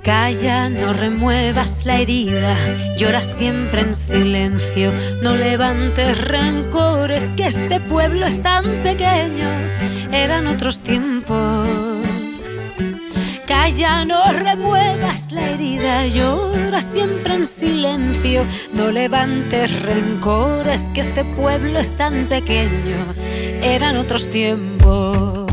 Calla, no remuevas la herida, llora siempre en silencio, no levantes rencores, que este pueblo es tan pequeño, eran otros tiempos. Calla, no remuevas la herida, llora siempre en silencio, no levantes rencores, que este pueblo es tan pequeño, eran otros tiempos.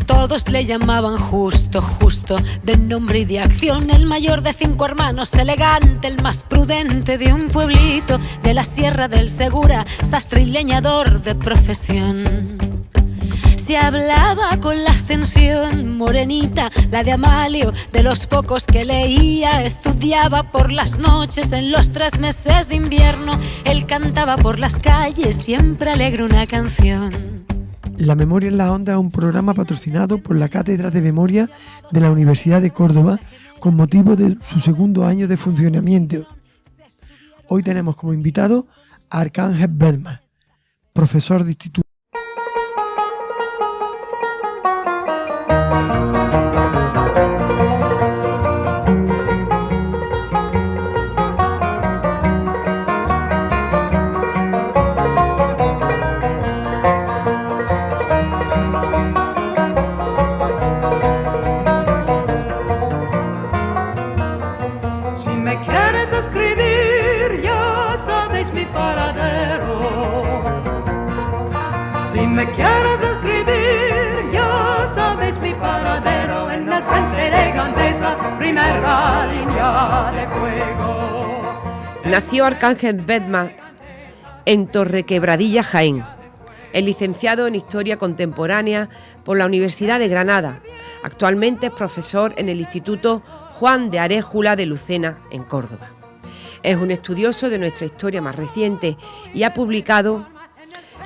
Todos le llamaban Justo, Justo, de nombre y de acción, el mayor de 5 hermanos, elegante, el más prudente de un pueblito de la Sierra del Segura, sastre y leñador de profesión. Se hablaba con la extensión, morenita, la de Amalio, de los pocos que leía, estudiaba por las noches en los 3 meses de invierno, él cantaba por las calles, siempre alegre una canción. La Memoria en la Onda es un programa patrocinado por la Cátedra de Memoria de la Universidad de Córdoba con motivo de su 2º año de funcionamiento. Hoy tenemos como invitado a Arcángel Bedmar, profesor de instituto. Primera línea de fuego. Nació Arcángel Bedmar en Torrequebradilla, Jaén. Es licenciado en Historia Contemporánea por la Universidad de Granada. Actualmente es profesor en el Instituto Juan de Aréjula de Lucena, en Córdoba. Es un estudioso de nuestra historia más reciente y ha publicado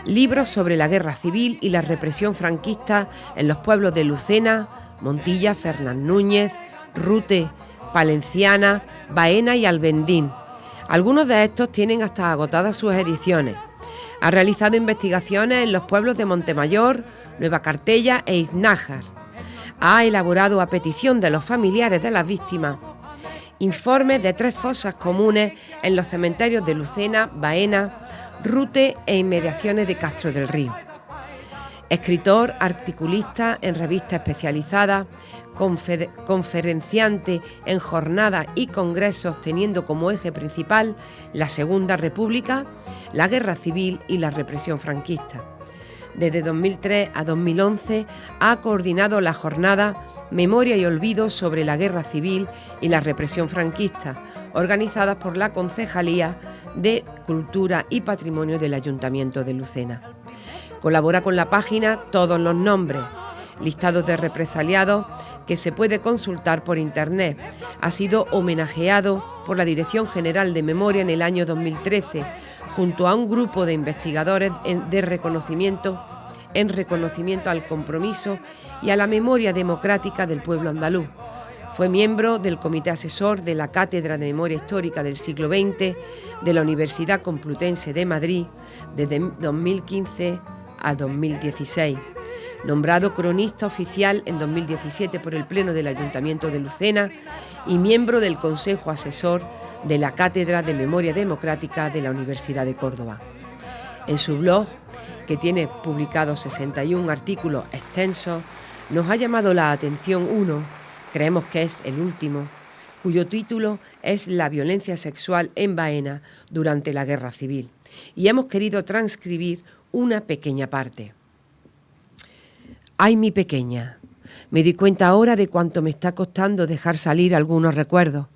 libros sobre la guerra civil y la represión franquista en los pueblos de Lucena, Montilla, Fernán Núñez, Rute, Palenciana, Baena y Albendín. Algunos de estos tienen hasta agotadas sus ediciones. Ha realizado investigaciones en los pueblos de Montemayor, Nueva Cartella e Iznájar. Ha elaborado a petición de los familiares de las víctimas informes de 3 fosas comunes en los cementerios de Lucena, Baena, Rute e inmediaciones de Castro del Río. Escritor, articulista en revistas especializadas, conferenciante en jornadas y congresos teniendo como eje principal la Segunda República, la Guerra Civil y la represión franquista. Desde 2003 a 2011 ha coordinado la jornada Memoria y Olvido sobre la Guerra Civil y la represión franquista, organizadas por la Concejalía de Cultura y Patrimonio del Ayuntamiento de Lucena. Colabora con la página Todos los Nombres, listados de represaliados que se puede consultar por internet. Ha sido homenajeado por la Dirección General de Memoria en el año 2013, junto a un grupo de investigadores en reconocimiento al compromiso y a la memoria democrática del pueblo andaluz. Fue miembro del Comité Asesor de la Cátedra de Memoria Histórica del Siglo XX de la Universidad Complutense de Madrid desde 2015 a 2016. Nombrado cronista oficial en 2017 por el Pleno del Ayuntamiento de Lucena y miembro del Consejo Asesor de la Cátedra de Memoria Democrática de la Universidad de Córdoba. En su blog, que tiene publicados 61 artículos extensos, nos ha llamado la atención uno, creemos que es el último, cuyo título es La violencia sexual en Baena durante la Guerra Civil, y hemos querido transcribir una pequeña parte. Ay, mi pequeña, me di cuenta ahora de cuánto me está costando dejar salir algunos recuerdos.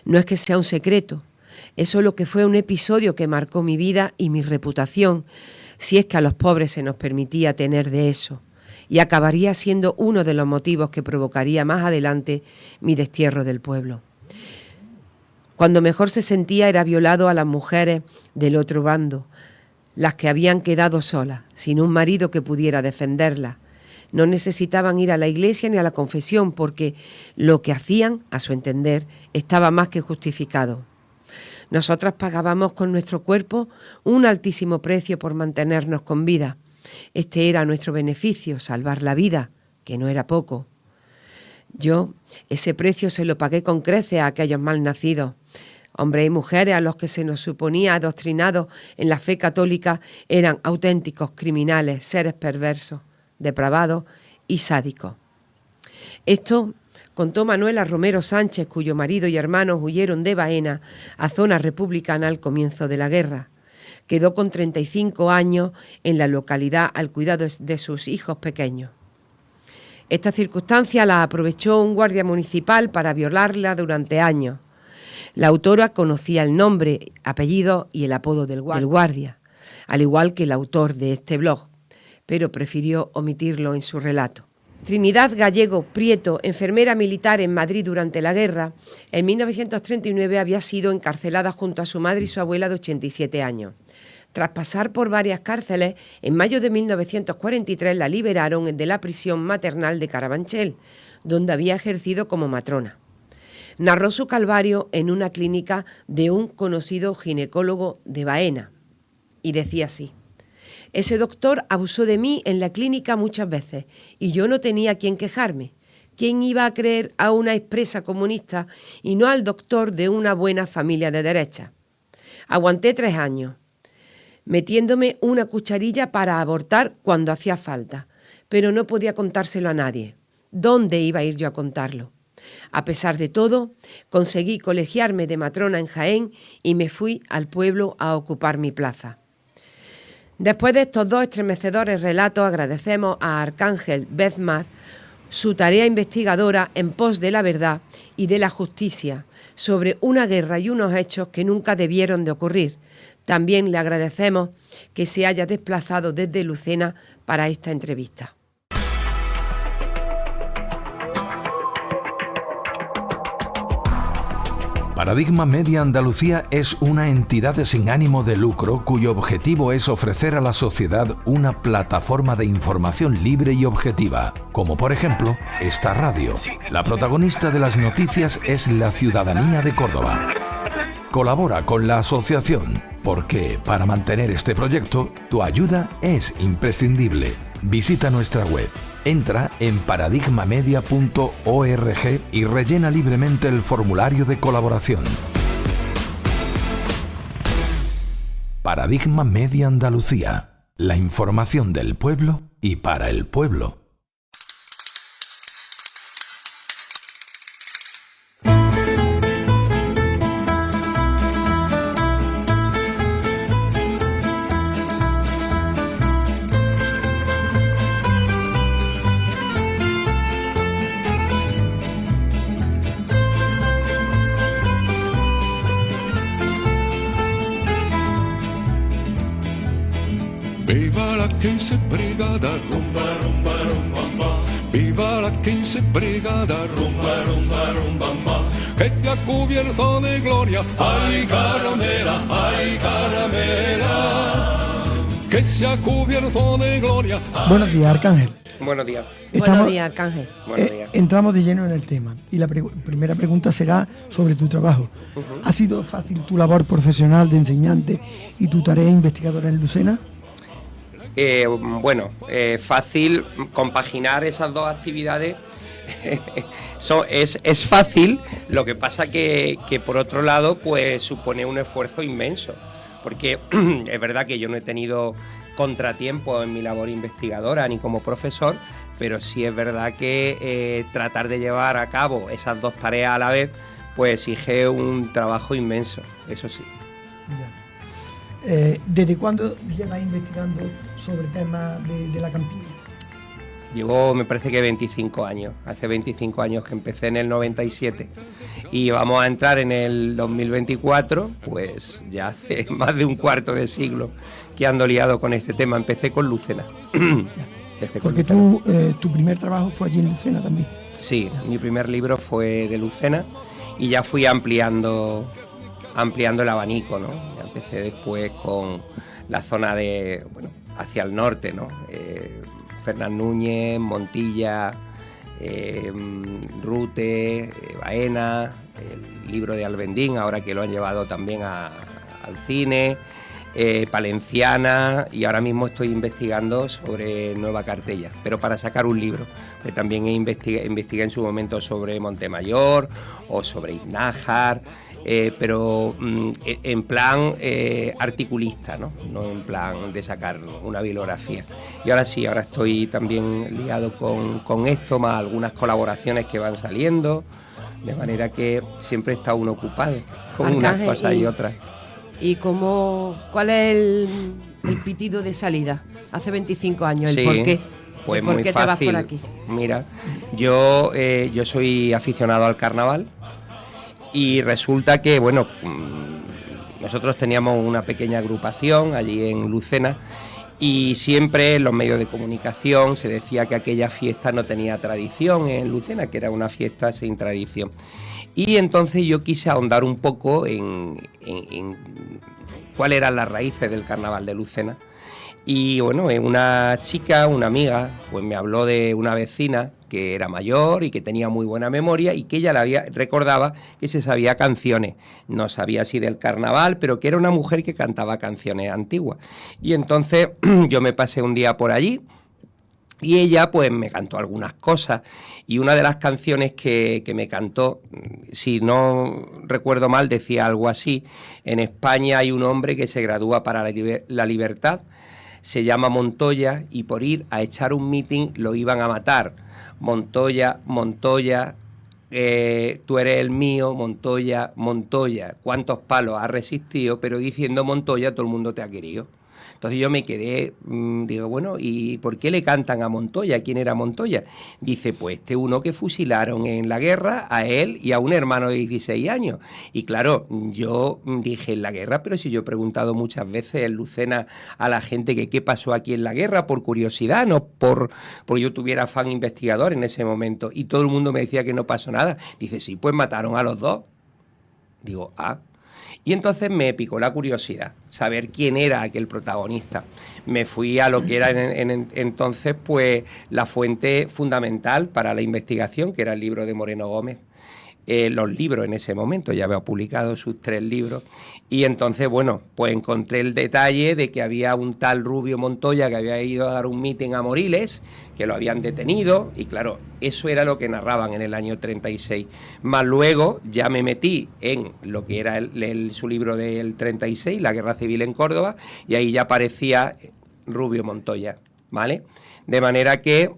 No es que sea un secreto, es solo que fue un episodio que marcó mi vida y mi reputación, si es que a los pobres se nos permitía tener de eso, y acabaría siendo uno de los motivos que provocaría más adelante mi destierro del pueblo. Cuando mejor se sentía era violado a las mujeres del otro bando, las que habían quedado solas, sin un marido que pudiera defenderlas. No necesitaban ir a la iglesia ni a la confesión porque lo que hacían, a su entender, estaba más que justificado. Nosotras pagábamos con nuestro cuerpo un altísimo precio por mantenernos con vida. Este era nuestro beneficio, salvar la vida, que no era poco. Yo ese precio se lo pagué con creces a aquellos malnacidos. Hombres y mujeres a los que se nos suponía adoctrinados en la fe católica eran auténticos criminales, seres perversos, depravados y sádicos. Esto contó Manuela Romero Sánchez, cuyo marido y hermanos huyeron de Baena a zona republicana al comienzo de la guerra. Quedó con 35 años en la localidad al cuidado de sus hijos pequeños. Esta circunstancia la aprovechó un guardia municipal para violarla durante años. La autora conocía el nombre, apellido y el apodo del guardia, al igual que el autor de este blog, pero prefirió omitirlo en su relato. Trinidad Gallego Prieto, enfermera militar en Madrid durante la guerra, en 1939 había sido encarcelada junto a su madre y su abuela de 87 años. Tras pasar por varias cárceles, en mayo de 1943 la liberaron de la prisión maternal de Carabanchel, donde había ejercido como matrona. Narró su calvario en una clínica de un conocido ginecólogo de Baena, y decía así: ese doctor abusó de mí en la clínica muchas veces, y yo no tenía a quién quejarme. ¿Quién iba a creer a una expresa comunista y no al doctor de una buena familia de derecha? Aguanté 3 años. Metiéndome una cucharilla para abortar cuando hacía falta, pero no podía contárselo a nadie. ¿Dónde iba a ir yo a contarlo? A pesar de todo, conseguí colegiarme de matrona en Jaén y me fui al pueblo a ocupar mi plaza. Después de estos 2 estremecedores relatos, agradecemos a Arcángel Bezmar su tarea investigadora en pos de la verdad y de la justicia sobre una guerra y unos hechos que nunca debieron de ocurrir. También le agradecemos que se haya desplazado desde Lucena para esta entrevista. Paradigma Media Andalucía es una entidad sin ánimo de lucro cuyo objetivo es ofrecer a la sociedad una plataforma de información libre y objetiva, como por ejemplo esta radio. La protagonista de las noticias es la ciudadanía de Córdoba. Colabora con la asociación, porque para mantener este proyecto, tu ayuda es imprescindible. Visita nuestra web, entra en paradigmamedia.org y rellena libremente el formulario de colaboración. Paradigma Media Andalucía, la información del pueblo y para el pueblo. Viva la 15 brigada, rumba, rumba, rumba, rumba. Viva la 15 brigada, rumba, rumba, rumba, rumba. Que te ha cubierto de gloria, ay caramela, ay caramela. Que se ha cubierto de gloria. Buenos días, Arcángel. Buenos días. Buenos días, Arcángel. Buenos días. Entramos de lleno en el tema y la primera pregunta será sobre tu trabajo. ¿Ha sido fácil tu labor profesional de enseñante y tu tarea investigadora en Lucena? Fácil compaginar esas dos actividades. Es fácil, lo que pasa que por otro lado pues supone un esfuerzo inmenso, porque es verdad que yo no he tenido contratiempo en mi labor investigadora ni como profesor, pero sí es verdad que tratar de llevar a cabo esas dos tareas a la vez pues exige un trabajo inmenso, eso sí. Ya. ¿Desde cuándo llevas investigando sobre temas de la campiña? Llevo, me parece que 25 años. Hace 25 años que empecé en el 97 y vamos a entrar en el 2024, pues ya hace más de un cuarto de siglo que ando liado con este tema. Empecé con Lucena. Porque tu primer trabajo fue allí en Lucena también. Sí, mi primer libro fue de Lucena y ya fui ampliando el abanico, ¿no? Ya empecé después con la zona de, hacia el norte, ¿no? Fernán Núñez, Montilla, Rute, Baena, el libro de Albendín, ahora que lo han llevado también al cine, Palenciana, y ahora mismo estoy investigando sobre Nueva Cartella, pero para sacar un libro. También investigué en su momento sobre Montemayor o sobre Iznájar, pero en plan articulista, ¿no? No en plan de sacar una bibliografía. Y ahora sí, ahora estoy también ligado con esto, más algunas colaboraciones que van saliendo, de manera que siempre está uno ocupado con Arcángel, unas cosas y otras. ¿Y cuál es el pitido de salida? Hace 25 años, ¿el Sí, por qué? Pues ¿El por muy qué te vas fácil. por aquí? Mira, yo soy aficionado al carnaval y resulta que, bueno, nosotros teníamos una pequeña agrupación allí en Lucena y siempre en los medios de comunicación se decía que aquella fiesta no tenía tradición en Lucena, que era una fiesta sin tradición. Y entonces yo quise ahondar un poco en cuáles eran las raíces del carnaval de Lucena. Y bueno, una chica, una amiga, pues me habló de una vecina que era mayor y que tenía muy buena memoria y que ella recordaba que se sabía canciones. No sabía si del carnaval, pero que era una mujer que cantaba canciones antiguas. Y entonces yo me pasé un día por allí. Y ella pues me cantó algunas cosas y una de las canciones que me cantó, si no recuerdo mal, decía algo así: en España hay un hombre que se gradúa para la libertad, se llama Montoya y por ir a echar un mitin lo iban a matar. Montoya, Montoya, tú eres el mío, Montoya, Montoya, cuántos palos has resistido, pero diciendo Montoya todo el mundo te ha querido. Entonces yo me quedé, digo, bueno, ¿y por qué le cantan a Montoya? ¿Quién era Montoya? Dice, pues uno que fusilaron en la guerra a él y a un hermano de 16 años. Y claro, yo dije, en la guerra, pero si yo he preguntado muchas veces en Lucena a la gente que qué pasó aquí en la guerra, por curiosidad, no porque yo tuviera afán investigador en ese momento. Y todo el mundo me decía que no pasó nada. Dice, sí, pues mataron a los dos. Digo, Y entonces me picó la curiosidad, saber quién era aquel protagonista. Me fui a lo que era entonces pues la fuente fundamental para la investigación, que era el libro de Moreno Gómez. Los libros en ese momento, ya había publicado sus 3 libros, y entonces, bueno, pues encontré el detalle de que había un tal Rubio Montoya que había ido a dar un mitin a Moriles, que lo habían detenido, y claro, eso era lo que narraban en el año 36. Más luego ya me metí en lo que era su libro del 36, La Guerra Civil en Córdoba, y ahí ya aparecía Rubio Montoya, ¿vale? De manera que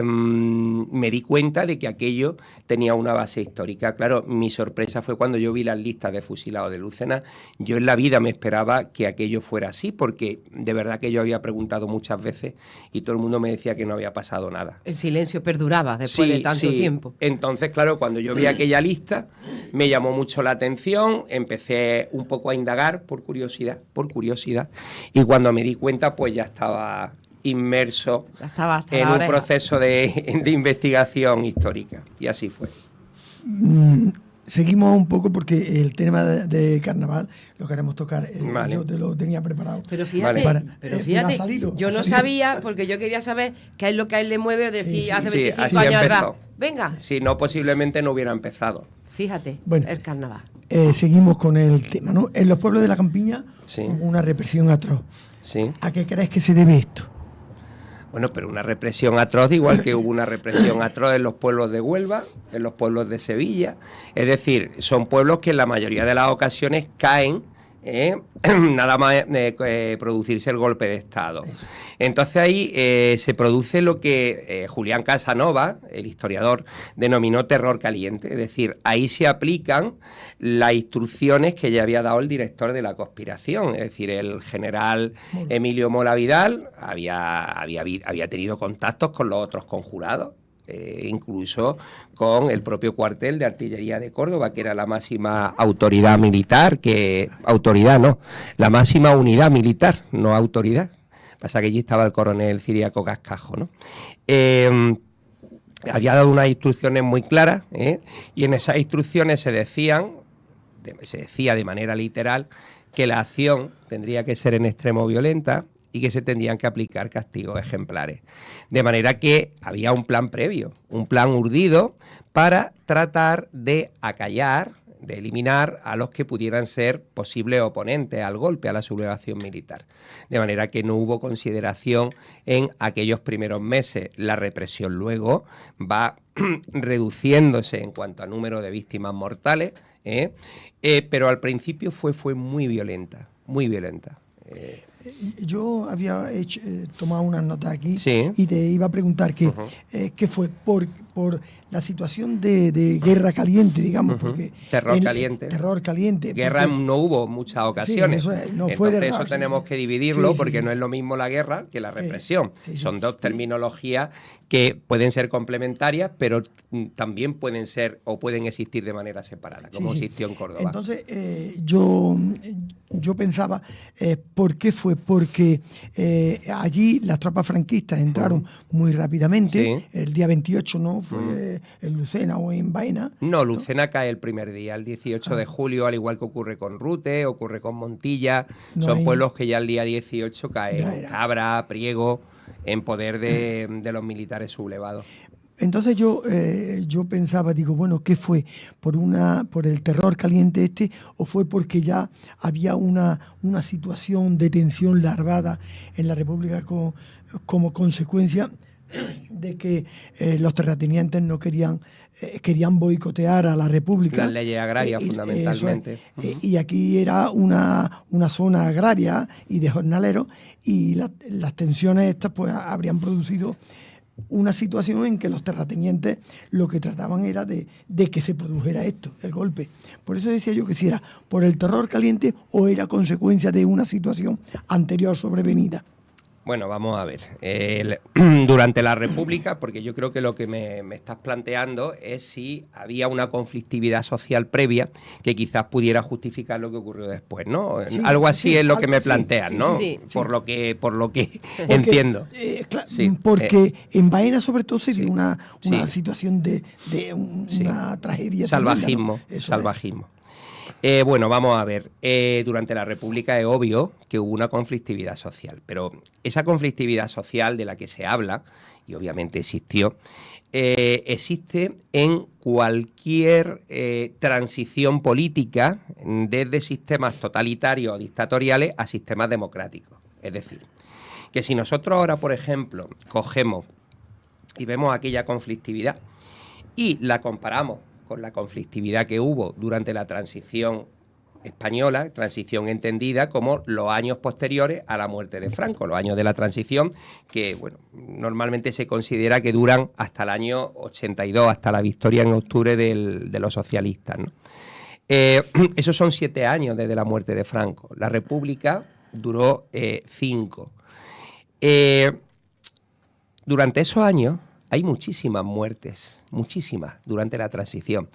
me di cuenta de que aquello tenía una base histórica. Claro, mi sorpresa fue cuando yo vi las listas de fusilados de Lucena. Yo en la vida me esperaba que aquello fuera así, porque de verdad que yo había preguntado muchas veces y todo el mundo me decía que no había pasado nada. El silencio perduraba después de tanto tiempo. Entonces, claro, cuando yo vi aquella lista, me llamó mucho la atención, empecé un poco a indagar por curiosidad, y cuando me di cuenta, pues ya estaba inmerso en un proceso de investigación histórica, y así fue. Seguimos un poco porque el tema de carnaval lo queremos tocar. Vale. Yo te lo tenía preparado. Pero fíjate, yo no sabía, porque yo quería saber qué es lo que a él le mueve, decir hace 25 años atrás. Venga. Si no, posiblemente no hubiera empezado. Fíjate, el carnaval. Seguimos con el tema, ¿no? En los pueblos de la campiña hubo una represión atroz. Sí. ¿A qué crees que se debe esto? Bueno, pero una represión atroz, igual que hubo una represión atroz en los pueblos de Huelva, en los pueblos de Sevilla. Es decir, son pueblos que en la mayoría de las ocasiones caen nada más producirse el golpe de Estado. Entonces ahí se produce lo que Julián Casanova, el historiador, denominó terror caliente. Es decir, ahí se aplican las instrucciones que ya había dado el director de la conspiración. Es decir, el general Emilio Mola Vidal había tenido contactos con los otros conjurados. Incluso con el propio cuartel de artillería de Córdoba, que era la máxima autoridad militar, la máxima unidad militar, no autoridad. Pasa que allí estaba el coronel Ciriaco Cascajo, ¿no? Había dado unas instrucciones muy claras, y en esas instrucciones se decía de manera literal que la acción tendría que ser en extremo violenta y que se tendrían que aplicar castigos ejemplares. De manera que había un plan previo, un plan urdido para tratar de acallar, de eliminar a los que pudieran ser posibles oponentes al golpe, a la sublevación militar. De manera que no hubo consideración en aquellos primeros meses. La represión luego va reduciéndose en cuanto a número de víctimas mortales, pero al principio fue muy violenta, muy violenta. Yo había tomado unas notas aquí, sí, y te iba a preguntar qué fue por la situación de guerra caliente, digamos, porque terror caliente. Guerra porque, no hubo muchas ocasiones. Sí, no entonces fue de eso tenemos que dividirlo, porque no es lo mismo la guerra que la represión. Son dos terminologías que pueden ser complementarias, pero también pueden ser o pueden existir de manera separada, como existió en Córdoba. Entonces yo pensaba, ¿por qué fue? Porque allí las tropas franquistas entraron muy rápidamente, el día 28, ¿no? Fue en Lucena o en Baena. No, Lucena cae el primer día, el 18 de julio, al igual que ocurre con Rute, ocurre con Montilla. Son pueblos que ya el día 18 caen, Cabra, Priego, en poder de los militares sublevados. Entonces yo pensaba, digo, bueno, ¿qué fue? ¿Por el terror caliente o fue porque ya había una situación de tensión larvada en la República como consecuencia de que los terratenientes no querían boicotear a la República? Las leyes agrarias, fundamentalmente. Y aquí era una zona agraria y de jornaleros, y las tensiones estas pues habrían producido una situación en que los terratenientes lo que trataban era de que se produjera esto, el golpe. Por eso decía yo que si era por el terror caliente o era consecuencia de una situación anterior sobrevenida. Bueno, vamos a ver. Durante la República, porque yo creo que lo que me estás planteando es si había una conflictividad social previa que quizás pudiera justificar lo que ocurrió después, ¿no? Algo así es lo que me planteas, ¿no? Por lo que porque, entiendo. Porque en Baena sobre todo se dio una situación de una tragedia. Salvajismo, tremenda, ¿no? salvajismo. Bueno, vamos a ver. Durante la República es obvio que hubo una conflictividad social, pero esa conflictividad social de la que se habla, y obviamente existió, existe en cualquier transición política desde sistemas totalitarios o dictatoriales a sistemas democráticos. Es decir, que si nosotros ahora, por ejemplo, cogemos y vemos aquella conflictividad y la comparamos con la conflictividad que hubo durante la transición española, transición entendida como los años posteriores a la muerte de Franco, los años de la transición que, bueno, normalmente se considera que duran hasta el año 82, hasta la victoria en octubre de los socialistas, ¿no? Esos son 7 años desde la muerte de Franco. La República duró 5. Durante esos años hay muchísimas muertes, muchísimas, durante la transición,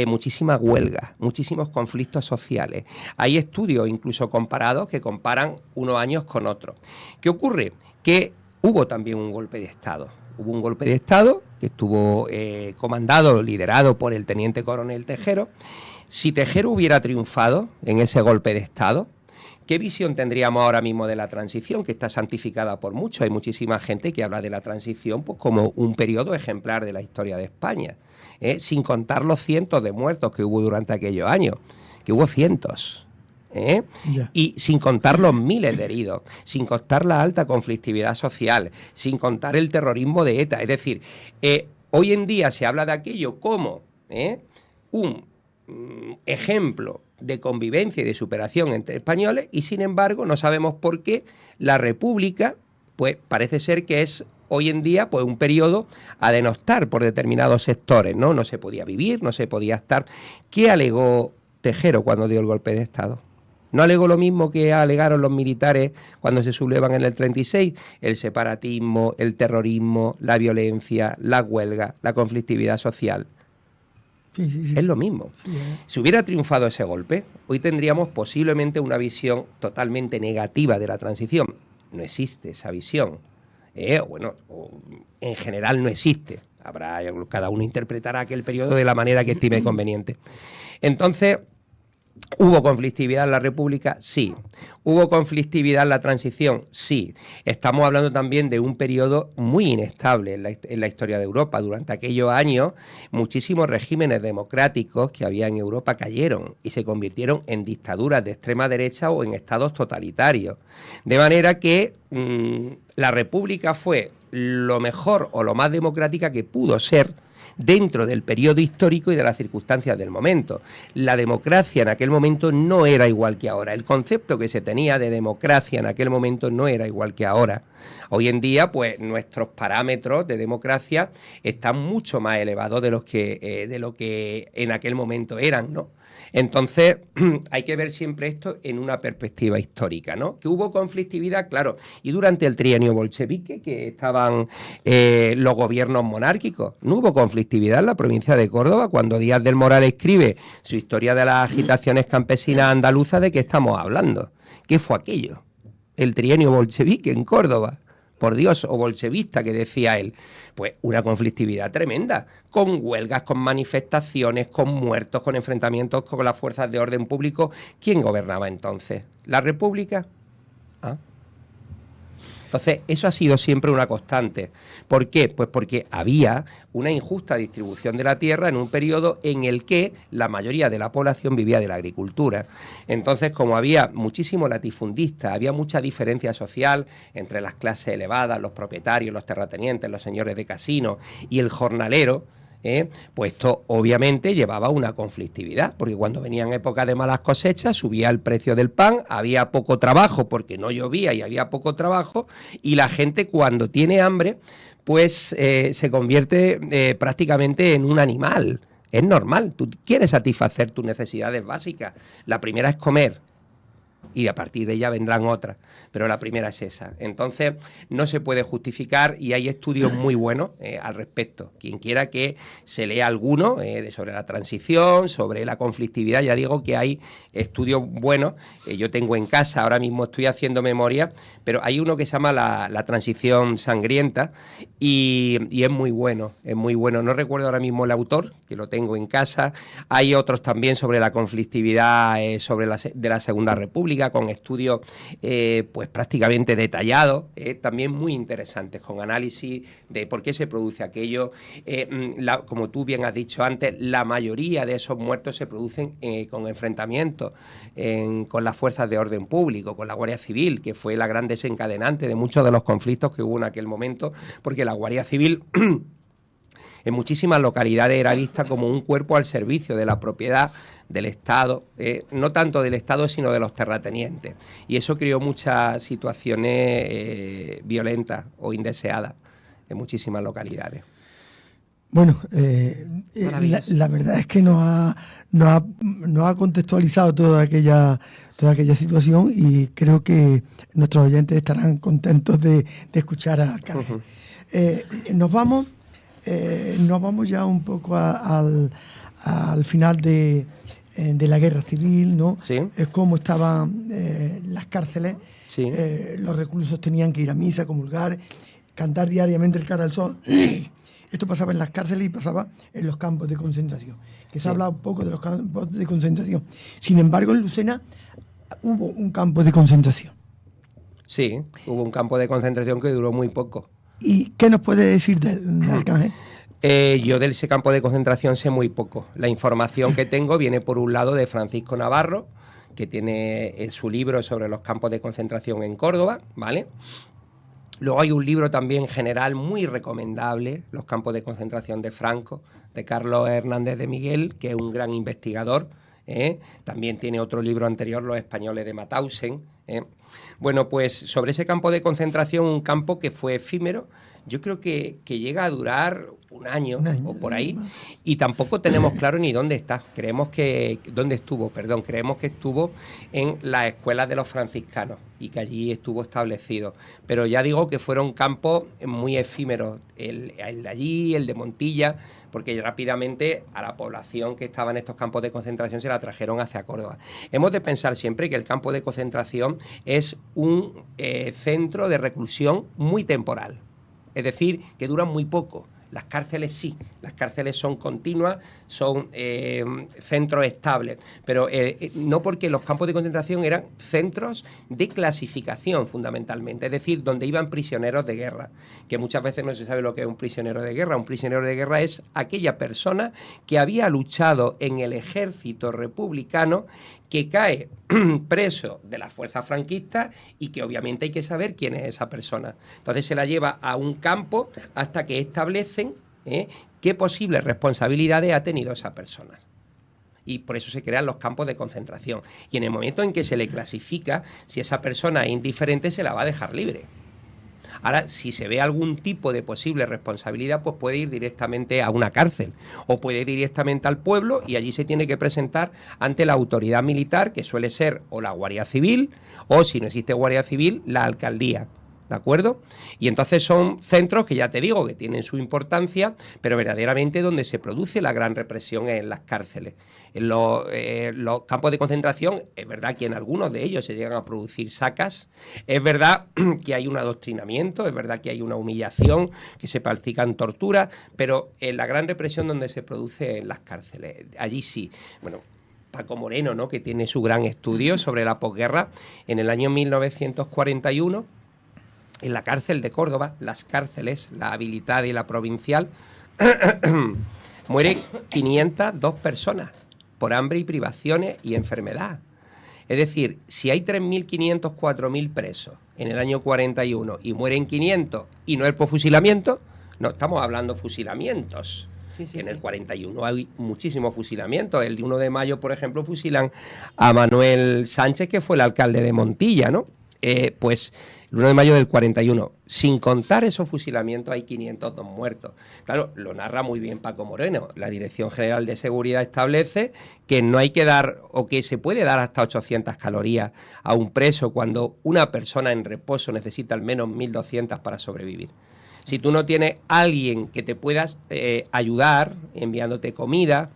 muchísimas huelgas, muchísimos conflictos sociales. Hay estudios incluso comparados que comparan unos años con otros. ¿Qué ocurre? Que hubo también un golpe de Estado. Hubo un golpe de Estado que estuvo comandado, liderado por el teniente coronel Tejero. Si Tejero hubiera triunfado en ese golpe de Estado, ¿qué visión tendríamos ahora mismo de la transición, que está santificada por muchos? Hay muchísima gente que habla de la transición pues, como un periodo ejemplar de la historia de España, sin contar los cientos de muertos que hubo durante aquellos años, que hubo cientos, y sin contar los miles de heridos, sin contar la alta conflictividad social, sin contar el terrorismo de ETA. Es decir, hoy en día se habla de aquello como un ejemplo de convivencia y de superación entre españoles, y sin embargo no sabemos por qué la República pues parece ser que es hoy en día pues un periodo a denostar por determinados sectores, ¿no? No se podía vivir, no se podía estar. ¿Qué alegó Tejero cuando dio el golpe de Estado? ¿No alegó lo mismo que alegaron los militares cuando se sublevan en el 36? El separatismo, el terrorismo, la violencia, la huelga, la conflictividad social. Sí. Es lo mismo. Si hubiera triunfado ese golpe, hoy tendríamos posiblemente una visión totalmente negativa de la transición. No existe esa visión. En general no existe. Cada uno interpretará aquel periodo de la manera que estime conveniente. Entonces, ¿Hubo conflictividad en la República? Sí. ¿Hubo conflictividad en la transición? Sí. Estamos hablando también de un periodo muy inestable en la historia de Europa. Durante aquellos años, muchísimos regímenes democráticos que había en Europa cayeron y se convirtieron en dictaduras de extrema derecha o en estados totalitarios. De manera que la República fue lo mejor o lo más democrática que pudo ser dentro del periodo histórico y de las circunstancias del momento. La democracia en aquel momento no era igual que ahora. El concepto que se tenía de democracia en aquel momento no era igual que ahora. Hoy en día, pues nuestros parámetros de democracia están mucho más elevados de lo que en aquel momento eran, ¿no? Entonces, hay que ver siempre esto en una perspectiva histórica, ¿no? Que hubo conflictividad, claro, y durante el trienio bolchevique, que estaban los gobiernos monárquicos, no hubo conflictividad en la provincia de Córdoba. Cuando Díaz del Moral escribe su historia de las agitaciones campesinas andaluzas, ¿de qué estamos hablando? ¿Qué fue aquello? El trienio bolchevique en Córdoba. Por Dios, o bolchevista, que decía él. Pues una conflictividad tremenda, con huelgas, con manifestaciones, con muertos, con enfrentamientos con las fuerzas de orden público. ¿Quién gobernaba entonces? ¿La República? ¿Ah? Entonces, eso ha sido siempre una constante. ¿Por qué? Pues porque había una injusta distribución de la tierra en un periodo en el que la mayoría de la población vivía de la agricultura. Entonces, como había muchísimo latifundista, había mucha diferencia social entre las clases elevadas, los propietarios, los terratenientes, los señores de casino y el jornalero, pues esto obviamente llevaba a una conflictividad, porque cuando venían épocas de malas cosechas subía el precio del pan, había poco trabajo porque no llovía y había poco trabajo, y la gente cuando tiene hambre pues se convierte prácticamente en un animal. Es normal, tú quieres satisfacer tus necesidades básicas. La primera es comer, y a partir de ella vendrán otras, pero la primera es esa. Entonces no se puede justificar, y hay estudios muy buenos al respecto. Quien quiera que se lea alguno sobre la transición, sobre la conflictividad, ya digo que hay estudios buenos. Yo tengo en casa, ahora mismo estoy haciendo memoria, pero hay uno que se llama la transición sangrienta, y es muy bueno, es muy bueno. No recuerdo ahora mismo el autor, que lo tengo en casa. Hay otros también sobre la conflictividad de la Segunda República, con estudios pues prácticamente detallados, también muy interesantes, con análisis de por qué se produce aquello. Como tú bien has dicho antes, la mayoría de esos muertos se producen con enfrentamientos con las fuerzas de orden público, con la Guardia Civil, que fue la gran desencadenante de muchos de los conflictos que hubo en aquel momento, porque la Guardia Civil en muchísimas localidades era vista como un cuerpo al servicio de la propiedad del Estado, no tanto del Estado sino de los terratenientes, y eso creó muchas situaciones violentas o indeseadas en muchísimas localidades. Bueno, la verdad es que nos ha contextualizado toda aquella situación, y creo que nuestros oyentes estarán contentos de escuchar al alcalde. Nos vamos ya un poco al final de la guerra civil, ¿no? Sí. Es cómo estaban las cárceles. Sí. Los reclusos tenían que ir a misa, comulgar, cantar diariamente el cara al sol. Esto pasaba en las cárceles y pasaba en los campos de concentración, que se ha hablado un poco de los campos de concentración. Sin embargo, en Lucena hubo un campo de concentración. Sí, hubo un campo de concentración que duró muy poco. ¿Y qué nos puede decir del Arcángel? Yo de ese campo de concentración sé muy poco. La información que tengo viene por un lado de Francisco Navarro, que tiene su libro sobre los campos de concentración en Córdoba, ¿vale? Luego hay un libro también general muy recomendable, Los campos de concentración de Franco, de Carlos Hernández de Miguel, que es un gran investigador. También tiene otro libro anterior, Los españoles de Mauthausen. Bueno, pues sobre ese campo de concentración, un campo que fue efímero, yo creo que llega a durar un año o por ahí, y tampoco tenemos claro ni dónde está. Creemos que estuvo en las escuelas de los franciscanos y que allí estuvo establecido. Pero ya digo que fueron campos muy efímeros, el de allí, el de Montilla, porque rápidamente a la población que estaba en estos campos de concentración se la trajeron hacia Córdoba. Hemos de pensar siempre que el campo de concentración es un centro de reclusión muy temporal. Es decir, que duran muy poco. Las cárceles sí, las cárceles son continuas, son centros estables, pero no, porque los campos de concentración eran centros de clasificación fundamentalmente, es decir, donde iban prisioneros de guerra, que muchas veces no se sabe lo que es un prisionero de guerra. Un prisionero de guerra es aquella persona que había luchado en el ejército republicano, que cae preso de las fuerzas franquistas y que obviamente hay que saber quién es esa persona. Entonces se la lleva a un campo hasta que establecen qué posibles responsabilidades ha tenido esa persona. Y por eso se crean los campos de concentración. Y en el momento en que se le clasifica, si esa persona es indiferente, se la va a dejar libre. Ahora, si se ve algún tipo de posible responsabilidad, pues puede ir directamente a una cárcel o puede ir directamente al pueblo, y allí se tiene que presentar ante la autoridad militar, que suele ser o la Guardia Civil o, si no existe Guardia Civil, la alcaldía. ¿De acuerdo? Y entonces son centros que, ya te digo, que tienen su importancia, pero verdaderamente donde se produce la gran represión es en las cárceles. En los campos de concentración, es verdad que en algunos de ellos se llegan a producir sacas, es verdad que hay un adoctrinamiento, es verdad que hay una humillación, que se practican torturas, pero en la gran represión donde se produce en las cárceles, allí sí. Bueno, Paco Moreno, ¿no?, que tiene su gran estudio sobre la posguerra, en el año 1941... en la cárcel de Córdoba, las cárceles, la habilitada y la provincial, mueren 502 personas por hambre y privaciones y enfermedad. Es decir, si hay 3.500, 4.000 presos en el año 41 y mueren 500 y no es por fusilamiento, no estamos hablando de fusilamientos. Sí, en el 41 hay muchísimos fusilamientos. El 1 de mayo, por ejemplo, fusilan a Manuel Sánchez, que fue el alcalde de Montilla, ¿no? Pues el 1 de mayo del 41, sin contar esos fusilamientos, hay 502 muertos. Claro, lo narra muy bien Paco Moreno. La Dirección General de Seguridad establece que no hay que dar, o que se puede dar hasta 800 calorías a un preso, cuando una persona en reposo necesita al menos 1.200 para sobrevivir. Si tú no tienes alguien que te puedas ayudar enviándote comida,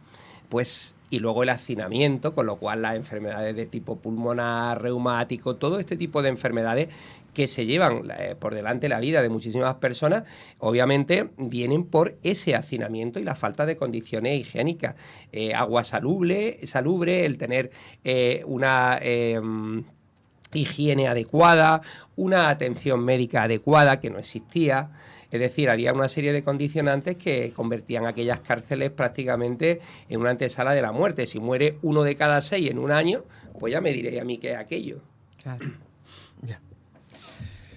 pues... Y luego el hacinamiento, con lo cual las enfermedades de tipo pulmonar, reumático, todo este tipo de enfermedades que se llevan por delante la vida de muchísimas personas, obviamente vienen por ese hacinamiento y la falta de condiciones higiénicas. Agua salubre, el tener una higiene adecuada, una atención médica adecuada que no existía. Es decir, había una serie de condicionantes que convertían aquellas cárceles prácticamente en una antesala de la muerte. Si muere 1 de cada 6 en un año, pues ya me diré a mí qué es aquello. Claro. Ya.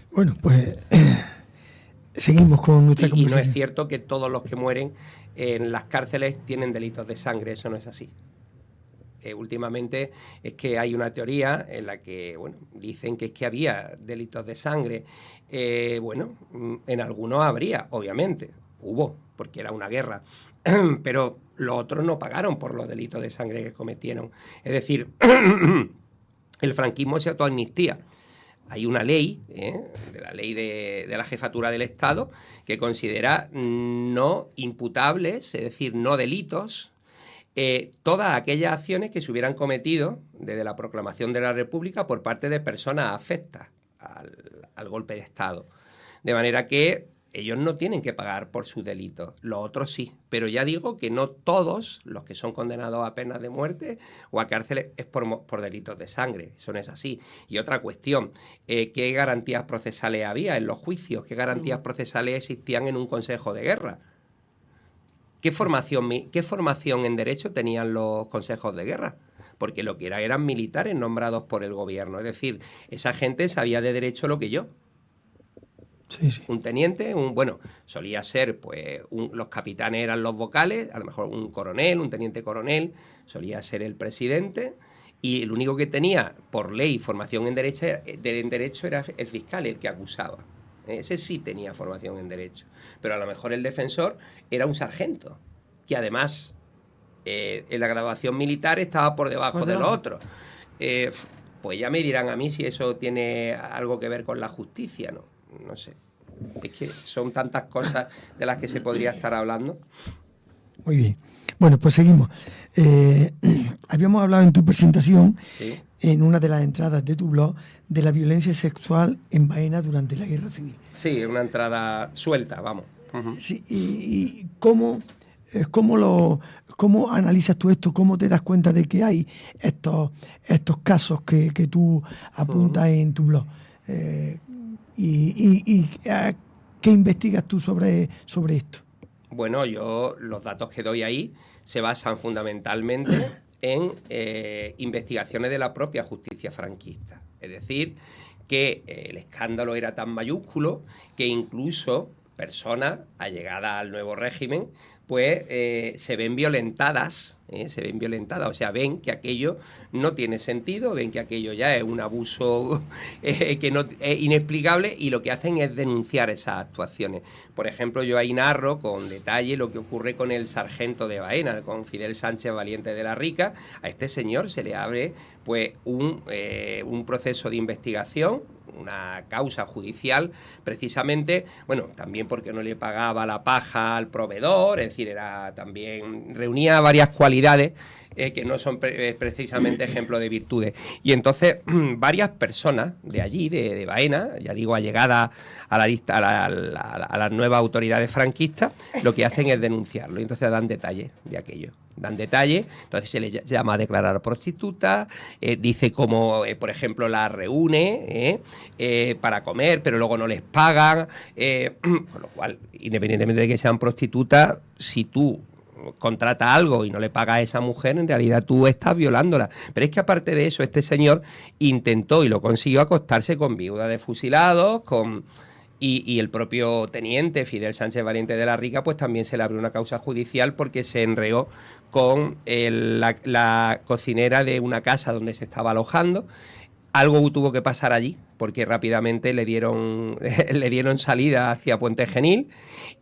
Bueno, pues seguimos con nuestra conversación. Y no es cierto que todos los que mueren en las cárceles tienen delitos de sangre, eso no es así. Últimamente es que hay una teoría en la que, bueno, dicen que es que había delitos de sangre. Bueno, en algunos habría, obviamente, hubo, porque era una guerra, pero los otros no pagaron por los delitos de sangre que cometieron. Es decir, el franquismo se autoamnistía. Hay una ley, de la ley de la jefatura del Estado, que considera no imputables, es decir, no delitos, todas aquellas acciones que se hubieran cometido desde la proclamación de la República por parte de personas afectas al golpe de Estado. De manera que ellos no tienen que pagar por sus delitos, los otros sí. Pero ya digo que no todos los que son condenados a penas de muerte o a cárceles es por delitos de sangre, eso no es así. Y otra cuestión, ¿qué garantías procesales había en los juicios? ¿Qué garantías procesales existían en un consejo de guerra? ¿Qué formación en derecho tenían los consejos de guerra? Porque lo que eran militares nombrados por el gobierno. Es decir, esa gente sabía de derecho lo que yo. Sí, sí. Un teniente, solía ser, pues, los capitanes eran los vocales, a lo mejor un coronel, un teniente coronel, solía ser el presidente, y el único que tenía, por ley, formación en derecho era el fiscal, el que acusaba. Ese sí tenía formación en derecho, pero a lo mejor el defensor era un sargento, que además en la graduación militar estaba por debajo de los otros. Pues ya me dirán a mí si eso tiene algo que ver con la justicia, no sé. Es que son tantas cosas de las que se podría estar hablando. Muy bien. Bueno, pues seguimos. Habíamos hablado en tu presentación, ¿sí?, en una de las entradas de tu blog, de la violencia sexual en Baena durante la Guerra Civil. Sí, una entrada suelta, vamos. Sí, y cómo analizas tú esto, cómo te das cuenta de que hay estos casos que tú apuntas en tu blog. ¿Qué investigas tú sobre esto? Bueno, yo los datos que doy ahí se basan fundamentalmente en investigaciones de la propia justicia franquista. Es decir, que el escándalo era tan mayúsculo que incluso personas allegadas al nuevo régimen pues se ven violentadas, o sea, ven que aquello no tiene sentido, ven que aquello ya es un abuso que no es inexplicable, y lo que hacen es denunciar esas actuaciones. Por ejemplo, yo ahí narro con detalle lo que ocurre con el sargento de Baena, con Fidel Sánchez Valiente de la Rica. A este señor se le abre pues un proceso de investigación, una causa judicial, precisamente, bueno, también porque no le pagaba la paja al proveedor, es decir, reunía varias cualidades que no son precisamente ejemplo de virtudes. Y entonces varias personas de allí, de Baena, ya digo, allegadas a las nuevas autoridades franquistas, lo que hacen es denunciarlo, y entonces dan detalles de aquello. Dan detalles, entonces se le llama a declarar prostituta, dice cómo, por ejemplo, la reúne para comer, pero luego no les pagan, con lo cual, independientemente de que sean prostitutas, si tú contratas algo y no le pagas a esa mujer, en realidad tú estás violándola. Pero es que aparte de eso, este señor intentó y lo consiguió acostarse con viudas de fusilados, y el propio teniente Fidel Sánchez Valiente de la Rica, pues también se le abrió una causa judicial porque se enreó con la cocinera de una casa donde se estaba alojando. Algo tuvo que pasar allí, porque rápidamente le dieron salida hacia Puente Genil.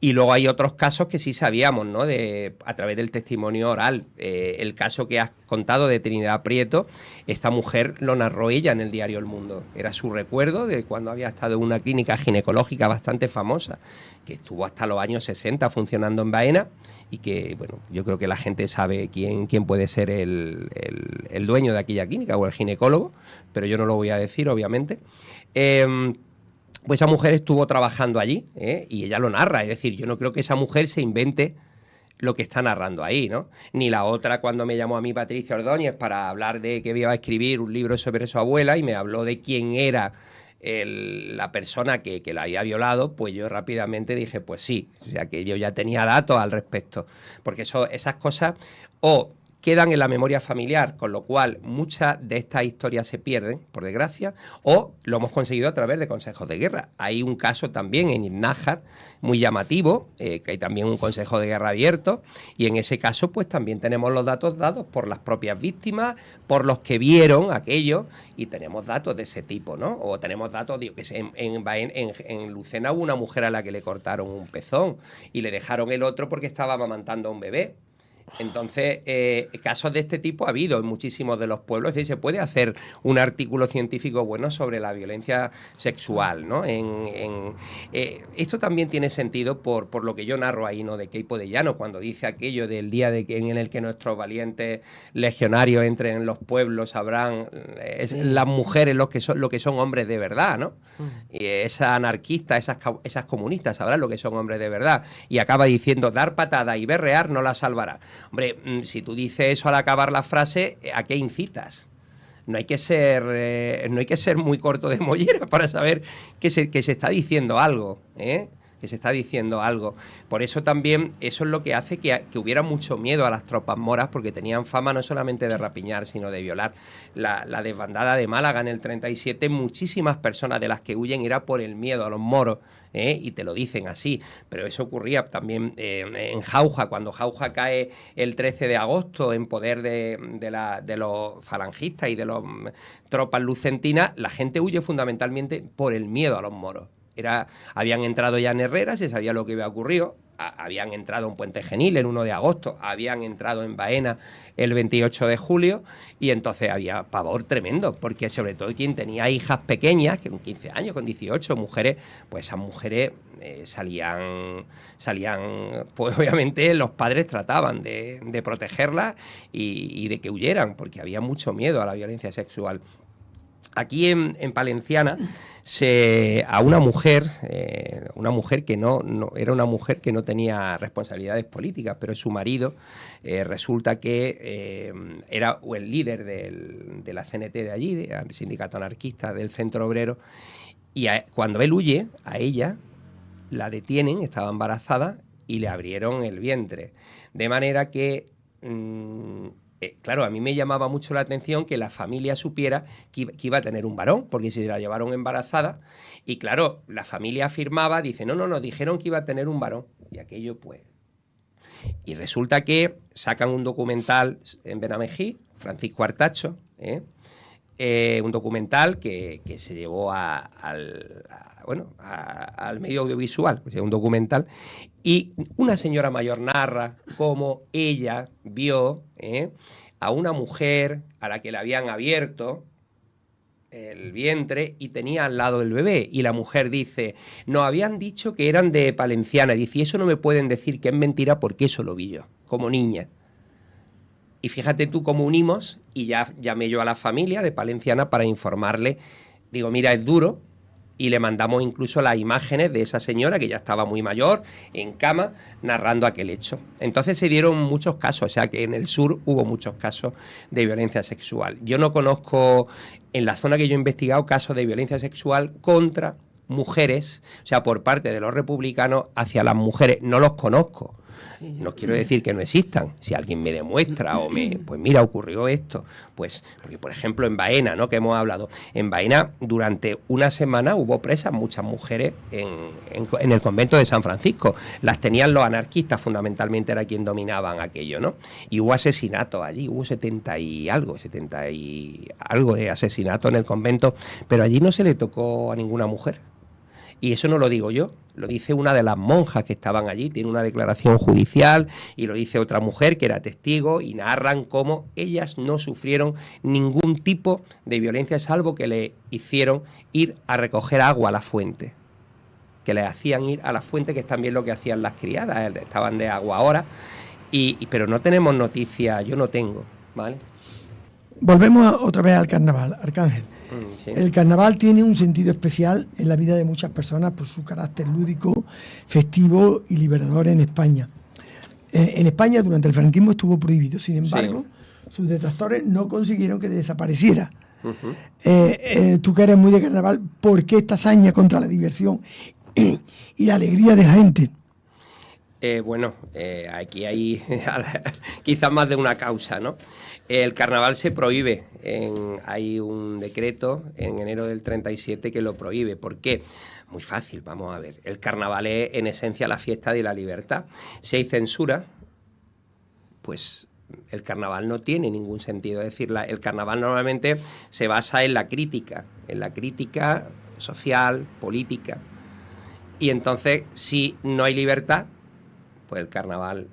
Y luego hay otros casos que sí sabíamos, ¿no?, a través del testimonio oral. El caso que has contado de Trinidad Prieto, esta mujer lo narró ella en el diario El Mundo. Era su recuerdo de cuando había estado en una clínica ginecológica bastante famosa, que estuvo hasta los años 60 funcionando en Baena, y que, bueno, yo creo que la gente sabe quién puede ser el dueño de aquella clínica o el ginecólogo, pero yo no lo voy a decir, obviamente. Pues esa mujer estuvo trabajando allí, y ella lo narra. Es decir, yo no creo que esa mujer se invente lo que está narrando ahí, ¿no? Ni la otra, cuando me llamó a mí Patricia Ordóñez para hablar de que iba a escribir un libro sobre su abuela y me habló de quién era la persona que la había violado, pues yo rápidamente dije, pues sí, o sea que yo ya tenía datos al respecto, porque esas cosas o quedan en la memoria familiar, con lo cual muchas de estas historias se pierden, por desgracia, o lo hemos conseguido a través de consejos de guerra. Hay un caso también en Nájar muy llamativo, que hay también un consejo de guerra abierto, y en ese caso pues también tenemos los datos dados por las propias víctimas, por los que vieron aquello, y tenemos datos de ese tipo, ¿no? O tenemos datos, digo, que en Lucena hubo una mujer a la que le cortaron un pezón y le dejaron el otro porque estaba amamantando a un bebé. Entonces, casos de este tipo ha habido en muchísimos de los pueblos. Es decir, se puede hacer un artículo científico bueno sobre la violencia sexual, ¿no? Esto también tiene sentido por lo que yo narro ahí, ¿no?, de Queipo de Llano, cuando dice aquello del día en el que nuestros valientes legionarios entren en los pueblos, sabrán las mujeres lo que son hombres de verdad, ¿no? Y esas anarquistas, esas comunistas sabrán lo que son hombres de verdad. Y acaba diciendo, dar patada y berrear no la salvará. Hombre, si tú dices eso al acabar la frase, ¿a qué incitas? No hay que ser muy corto de mollera para saber que se está diciendo algo, que se está diciendo algo. Por eso también, eso es lo que hace que hubiera mucho miedo a las tropas moras, porque tenían fama no solamente de rapiñar, sino de violar. La desbandada de Málaga en el 37, muchísimas personas de las que huyen era por el miedo a los moros, y te lo dicen así. Pero eso ocurría también en Jauja, cuando Jauja cae el 13 de agosto en poder de los falangistas y de las tropas lucentinas, la gente huye fundamentalmente por el miedo a los moros. Habían entrado ya en Herrera, se sabía lo que había ocurrido, habían entrado en Puente Genil el 1 de agosto, habían entrado en Baena el 28 de julio, y entonces había pavor tremendo, porque sobre todo quien tenía hijas pequeñas, que con 15 años, con 18, mujeres, pues esas mujeres salían, pues obviamente los padres trataban de protegerlas y de que huyeran, porque había mucho miedo a la violencia sexual. aquí en Palenciana, a una mujer que no era una mujer que no tenía responsabilidades políticas, pero su marido resulta que era el líder de la CNT de allí, del sindicato anarquista del Centro Obrero, y cuando él huye, a ella la detienen, estaba embarazada, y le abrieron el vientre. De manera que, claro, a mí me llamaba mucho la atención que la familia supiera que iba a tener un varón, porque si la llevaron embarazada, y claro, la familia afirmaba, dice, no, nos dijeron que iba a tener un varón, y aquello pues... Y resulta que sacan un documental en Benamejí, Francisco Artacho, un documental que se llevó al medio audiovisual, un documental, y una señora mayor narra cómo ella vio a una mujer a la que le habían abierto el vientre y tenía al lado el bebé, y la mujer dice, nos habían dicho que eran de Palenciana, dice, y eso no me pueden decir que es mentira porque eso lo vi yo, como niña. Y fíjate tú cómo unimos, y ya llamé yo a la familia de Palenciana para informarle, digo, mira, es duro, y le mandamos incluso las imágenes de esa señora que ya estaba muy mayor, en cama, narrando aquel hecho. Entonces se dieron muchos casos, o sea que en el sur hubo muchos casos de violencia sexual. Yo no conozco, en la zona que yo he investigado, casos de violencia sexual contra mujeres, o sea, por parte de los republicanos hacia las mujeres, no los conozco. No quiero decir que no existan. Si alguien me demuestra pues mira, ocurrió esto. Pues, porque por ejemplo en Baena, ¿no?, que hemos hablado. En Baena durante una semana hubo presas muchas mujeres en el convento de San Francisco. Las tenían los anarquistas, fundamentalmente era quien dominaban aquello, ¿no? Y hubo asesinatos allí, hubo 70 y algo de asesinatos en el convento, pero allí no se le tocó a ninguna mujer. Y eso no lo digo yo, lo dice una de las monjas que estaban allí, tiene una declaración judicial, y lo dice otra mujer que era testigo, y narran cómo ellas no sufrieron ningún tipo de violencia, salvo que le hicieron ir a recoger agua a la fuente, que le hacían ir a la fuente, que es también lo que hacían las criadas, estaban de agua ahora, pero no tenemos noticias, yo no tengo, ¿vale? Volvemos otra vez al carnaval, Arcángel. Sí. El carnaval tiene un sentido especial en la vida de muchas personas por su carácter lúdico, festivo y liberador en España. En España durante el franquismo estuvo prohibido, sin embargo, sus detractores no consiguieron que desapareciera. Tú que eres muy de carnaval, ¿por qué esta hazaña contra la diversión y la alegría de la gente? Aquí hay quizás más de una causa, ¿no? El carnaval se prohíbe, hay un decreto en enero del 37 que lo prohíbe. ¿Por qué? Muy fácil, vamos a ver. El carnaval es en esencia la fiesta de la libertad. Si hay censura, pues el carnaval no tiene ningún sentido. Es decir, el carnaval normalmente se basa en la crítica social, política. Y entonces, si no hay libertad, pues el carnaval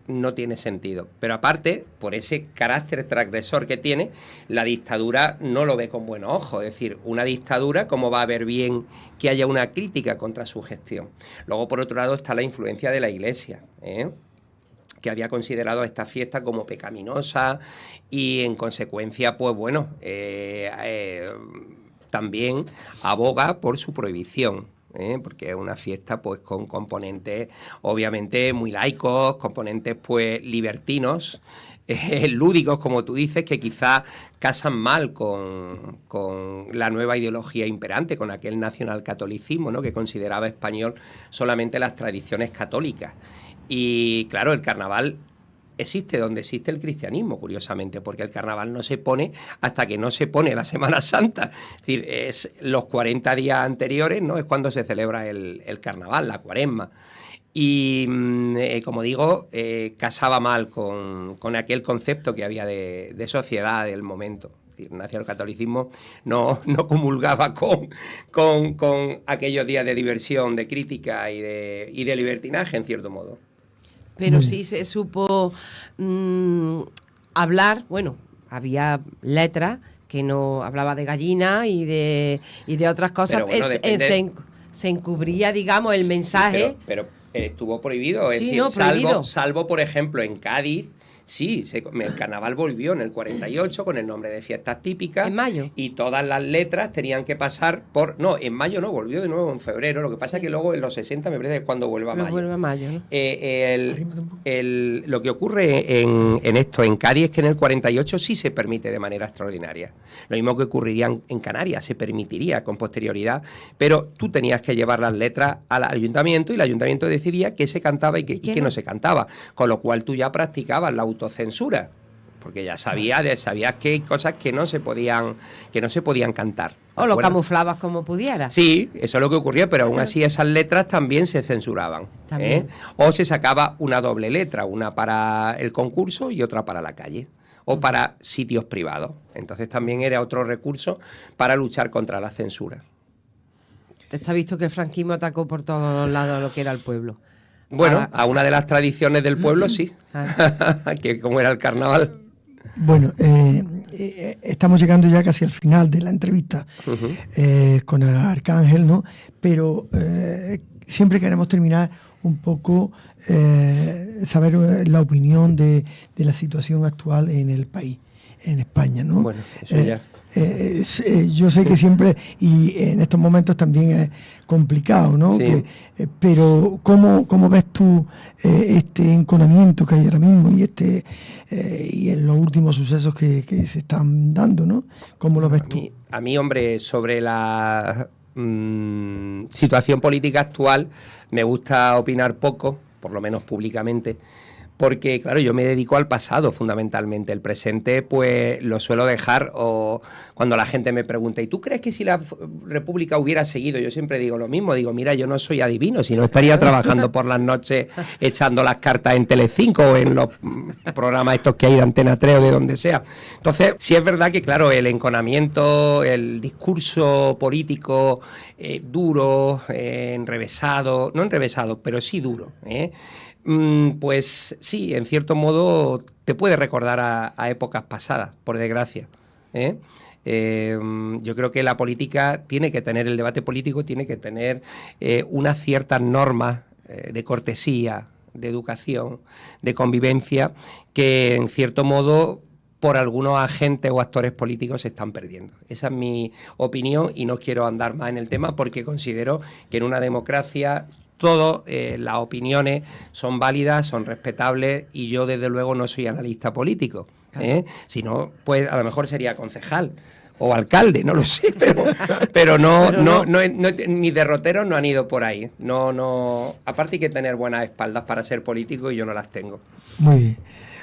no tiene sentido. Pero aparte, por ese carácter transgresor que tiene, la dictadura no lo ve con buenos ojos. Es decir, una dictadura, ¿cómo va a ver bien que haya una crítica contra su gestión? Luego, por otro lado, está la influencia de la Iglesia, que había considerado esta fiesta como pecaminosa y, en consecuencia, pues bueno, también aboga por su prohibición. Porque es una fiesta pues con componentes obviamente muy laicos, componentes pues libertinos, lúdicos, como tú dices, que quizás casan mal con la nueva ideología imperante, con aquel nacionalcatolicismo, ¿no?, que consideraba español solamente las tradiciones católicas. Y claro, el carnaval existe donde existe el cristianismo, curiosamente, porque el carnaval no se pone hasta que no se pone la Semana Santa. Es decir, es los 40 días anteriores, ¿no?, es cuando se celebra el carnaval, la cuaresma. Y, como digo, casaba mal con aquel concepto que había de sociedad del momento. Es decir, el nacionalcatolicismo no comulgaba con aquellos días de diversión, de crítica y de libertinaje, en cierto modo. Pero sí se supo hablar, bueno, había letras que no hablaba de gallina y de otras cosas. Pero bueno, se encubría, digamos, el mensaje. Pero estuvo prohibido, es sí, decir, no, prohibido. Salvo, por ejemplo, en Cádiz Sí, el carnaval volvió en el 48 con el nombre de fiestas típicas. ¿En mayo? Y todas las letras tenían que pasar por... No, en mayo no, volvió de nuevo en febrero. Lo que pasa es que luego en los 60 me parece que es cuando vuelve a mayo. Vuelve a mayo, ¿no? Lo que ocurre en esto, en Cádiz, es que en el 48 sí se permite de manera extraordinaria. Lo mismo que ocurriría en Canarias, se permitiría con posterioridad, pero tú tenías que llevar las letras al ayuntamiento y el ayuntamiento decidía qué se cantaba y qué no se cantaba, con lo cual tú ya practicabas la autocensura, porque ya sabías que hay cosas que no se podían cantar. O lo camuflabas como pudieras. Sí, eso es lo que ocurría, pero aún así esas letras también se censuraban. O se sacaba una doble letra, una para el concurso y otra para la calle, o para sitios privados. Entonces también era otro recurso para luchar contra la censura. Está visto que el franquismo atacó por todos los lados lo que era el pueblo. Bueno, a una de las tradiciones del pueblo sí, que como era el carnaval. Bueno, estamos llegando ya casi al final de la entrevista con el Arcángel, ¿no? Pero siempre queremos terminar un poco, saber la opinión de la situación actual en el país, en España, ¿no? Bueno, eso ya... yo sé que siempre, y en estos momentos también es complicado, ¿no? Sí. Pero ¿cómo ves tú este enconamiento que hay ahora mismo y en los últimos sucesos que se están dando, ¿no? ¿Cómo lo ves tú? A mí, hombre, sobre la situación política actual me gusta opinar poco, por lo menos públicamente, porque, claro, yo me dedico al pasado fundamentalmente. El presente, pues, lo suelo dejar cuando la gente me pregunta, ¿y tú crees que si la República hubiera seguido? Yo siempre digo lo mismo, digo, mira, yo no soy adivino, si no estaría trabajando por las noches echando las cartas en Telecinco o en los programas estos que hay de Antena 3 o de donde sea. Entonces, sí es verdad que, claro, el enconamiento, el discurso político duro, enrevesado, no enrevesado, pero sí duro, pues sí, en cierto modo te puede recordar a épocas pasadas, por desgracia. Yo creo que la política tiene que tener, el debate político tiene que tener unas ciertas normas de cortesía, de educación, de convivencia, que en cierto modo por algunos agentes o actores políticos se están perdiendo. Esa es mi opinión y no quiero andar más en el tema porque considero que en una democracia todas las opiniones son válidas, son respetables y yo desde luego no soy analista político. Si no, pues a lo mejor sería concejal o alcalde, no lo sé, pero no, mis derroteros no han ido por ahí. No, aparte hay que tener buenas espaldas para ser político y yo no las tengo. Muy bien.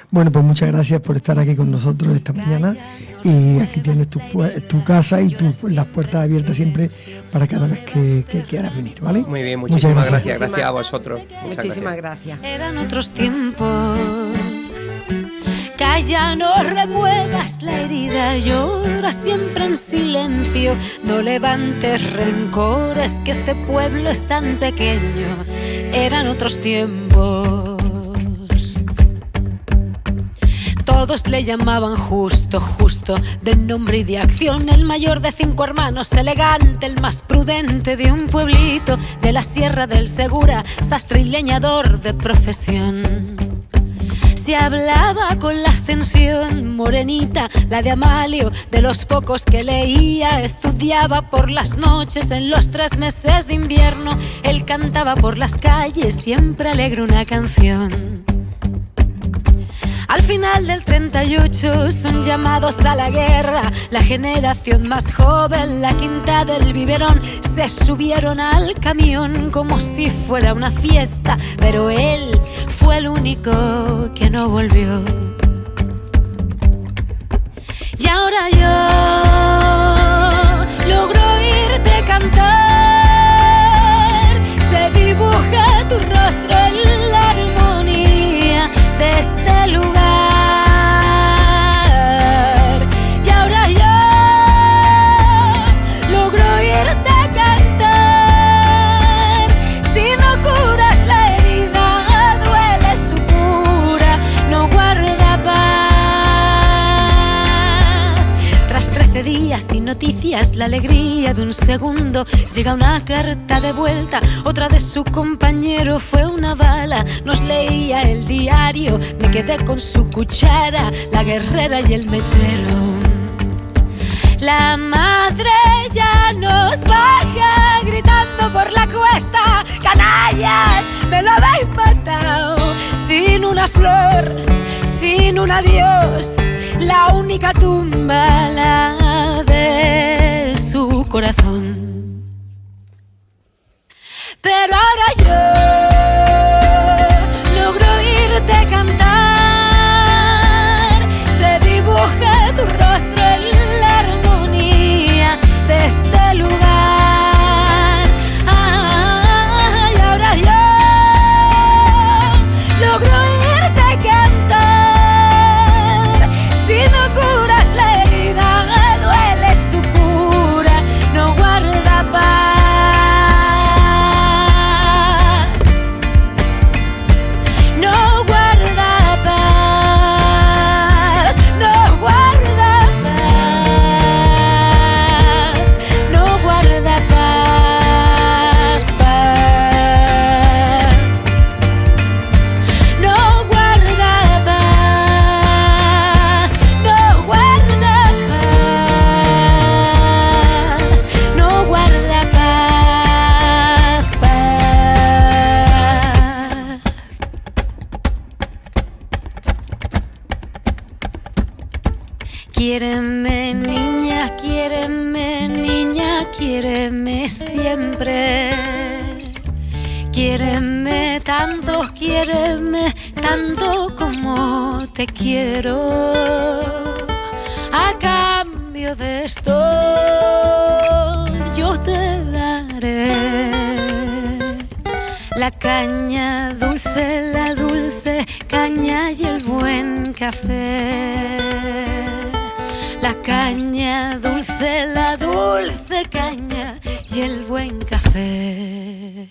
Bueno, pues muchas gracias por estar aquí con nosotros esta mañana y aquí tienes tu casa y las puertas abiertas siempre para cada vez que quieras venir, ¿vale? Muy bien, muchísimas gracias. Gracias a vosotros. Muchísimas gracias. Eran otros tiempos. Calla, no remuevas la herida, llora siempre en silencio. No levantes rencores, que este pueblo es tan pequeño. Eran otros tiempos. Todos le llamaban justo, de nombre y de acción, el mayor de 5 hermanos, elegante, el más prudente de un pueblito de la Sierra del Segura, sastre y leñador de profesión. Se hablaba con la ascensión, morenita, la de Amalio, de los pocos que leía, estudiaba por las noches en los 3 meses de invierno, él cantaba por las calles, siempre alegre una canción. Al final del 38 son llamados a la guerra, la generación más joven, la quinta del biberón, se subieron al camión como si fuera una fiesta, pero él fue el único que no volvió. Y ahora yo logro oírte cantar, se dibuja tu rostro en la armonía de este lugar. Y ahora yo logro oírte cantar. Si no curas la herida, duele su cura, no guarda paz. Tras 13 días sin noticias, la alegría de un segundo, llega una carta de vuelta, otra de su compañero, fue una bala, nos leía el diario armario me quedé con su cuchara, la guerrera y el mechero. La madre ya nos baja gritando por la cuesta: canallas, me lo habéis matado. Sin una flor, sin un adiós, la única tumba, la de su corazón. Pero ahora yo logro oírte cantar, se dibuja tu rostro en la armonía de este lugar. Y ahora yo logro oírte cantar, si no curas la herida, duele su cura, no guarda paz. Quiéreme niña, quiéreme siempre. Quiéreme tanto como te quiero. A cambio de esto yo te daré la caña dulce, la dulce caña y el buen café. La caña dulce, la dulce caña y el buen café.